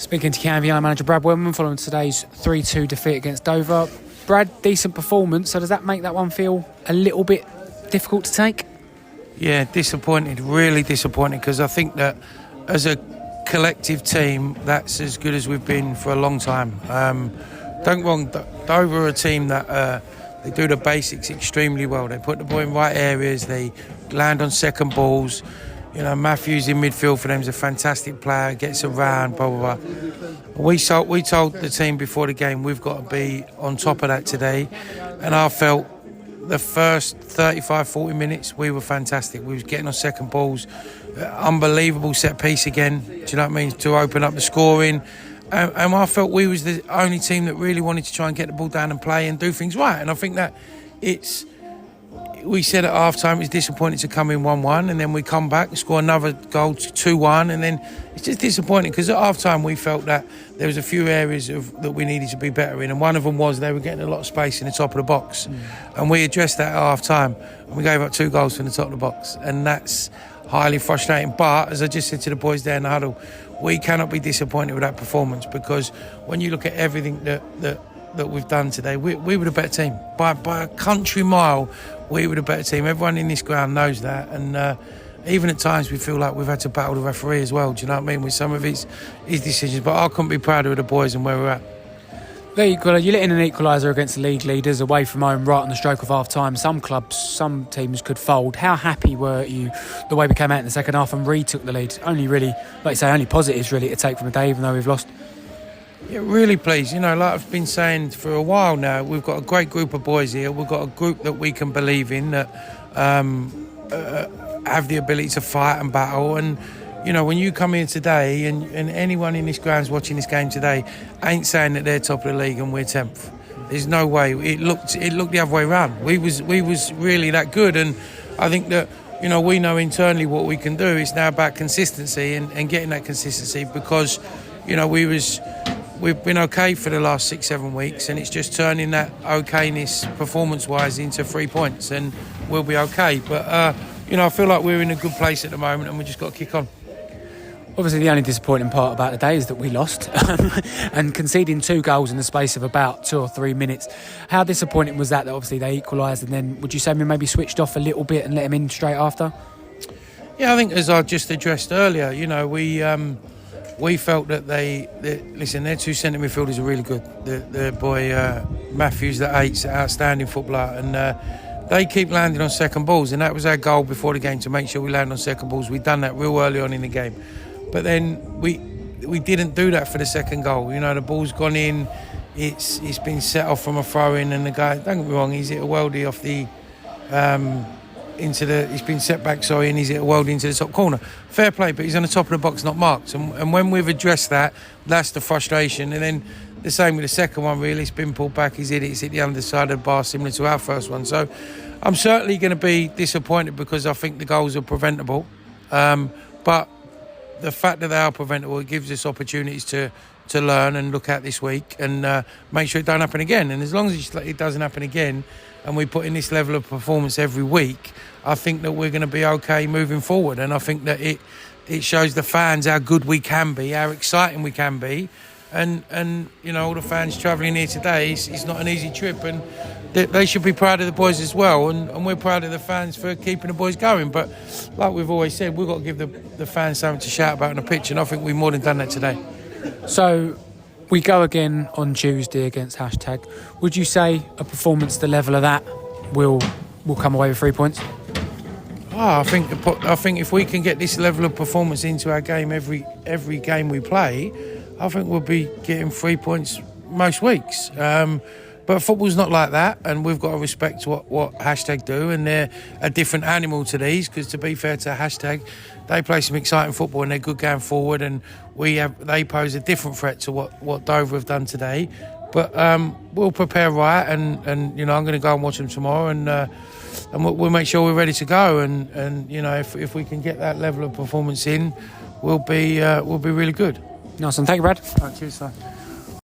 Speaking to Canvey, I'm manager Brad Wellmen following today's 3-2 defeat against Dover. Brad, decent performance, so does that make that one feel a little bit difficult to take? Yeah, disappointed, really disappointed, because I think that as a collective team, that's as good as we've been for a long time. Don't get me wrong, Dover are a team that they do the basics extremely well. They put the ball in right areas, they land on second balls. You know, Matthews in midfield for them is a fantastic player, gets around, blah, blah, blah. We told the team before the game we've got to be on top of that today, and I felt the first 35, 40 minutes we were fantastic. We was getting on second balls, unbelievable set piece again, do you know what I mean, to open up the scoring. And I felt we was the only team that really wanted to try and get the ball down and play and do things right. And I think that we said at half-time it was disappointing to come in 1-1, and then we come back and score another goal to 2-1, and then it's just disappointing because at half-time we felt that there was a few areas that we needed to be better in, and one of them was they were getting a lot of space in the top of the box. And we addressed that at half-time, and we gave up 2 goals from the top of the box, and that's highly frustrating. But as I just said to the boys there in the huddle, we cannot be disappointed with that performance, because when you look at everything that we've done today, we were the better team by a country mile. We were the better team. Everyone in this ground knows that, and even at times we feel like we've had to battle the referee as well. Do you know what I mean? With some of his decisions, but I couldn't be prouder of the boys and where we're at. You let in an equaliser against the league leaders away from home right on the stroke of half-time. Some clubs, some teams could fold. How happy were you the way we came out in the second half and retook the lead? Only really, like you say, only positives really to take from the day, even though we've lost. Yeah, really pleased. You know, like I've been saying for a while now, we've got a great group of boys here. We've got a group that we can believe in, that have the ability to fight and battle. And, you know, when you come here today and anyone in this ground's watching this game today ain't saying that they're top of the league and we're 10th. There's no way. It looked the other way around. We was really that good. And I think that, you know, we know internally what we can do. It's now about consistency and getting that consistency, because, you know, we've been okay for the last 6-7 weeks, and it's just turning that okayness performance-wise into 3 points, and we'll be okay. But, you know, I feel like we're in a good place at the moment, and we just got to kick on. Obviously, the only disappointing part about the day is that we lost and conceding 2 goals in the space of about 2 or 3 minutes. How disappointing was that obviously they equalised, and then would you say we maybe switched off a little bit and let them in straight after? Yeah, I think as I just addressed earlier, you know, we felt that listen, their 2 centre midfielders are really good. The boy Matthews, the 8's an outstanding footballer, and they keep landing on second balls, and that was our goal before the game, to make sure we land on second balls. We'd done that real early on in the game, but then we didn't do that for the second goal. You know, the ball's gone in, it's been set off from a throw in, and the guy, don't get me wrong, he's hit a worldie off the he's been set back, and he's hit a world into the top corner. Fair play, but he's on the top of the box, not marked. And when we've addressed that, that's the frustration. And then the same with the second one, really. It's been pulled back, he's hit the underside of the bar, similar to our first one. So I'm certainly going to be disappointed, because I think the goals are preventable. But the fact that they are preventable, it gives us opportunities to learn and look at this week and make sure it don't happen again. And as long as it doesn't happen again, and we put in this level of performance every week, I think that we're going to be okay moving forward. And I think that it shows the fans how good we can be, how exciting we can be. And you know, all the fans travelling here today, it's not an easy trip, and they should be proud of the boys as well. And we're proud of the fans for keeping the boys going. But like we've always said, we've got to give the fans something to shout about on the pitch, and I think we've more than done that today. So we go again on Tuesday against #. Would you say a performance the level of that will come away with 3 points? I think if we can get this level of performance into our game every game we play, I think we'll be getting 3 points most weeks. But football's not like that, and we've got to respect what # do, and they're a different animal to these, because to be fair to #, they play some exciting football and they're good going forward, and they pose a different threat to what Dover have done today. But we'll prepare right, and you know, I'm going to go and watch them tomorrow, and we'll make sure we're ready to go. And you know, if we can get that level of performance in, we'll be really good. Nice one, thank you, Brad. All right, cheers, son.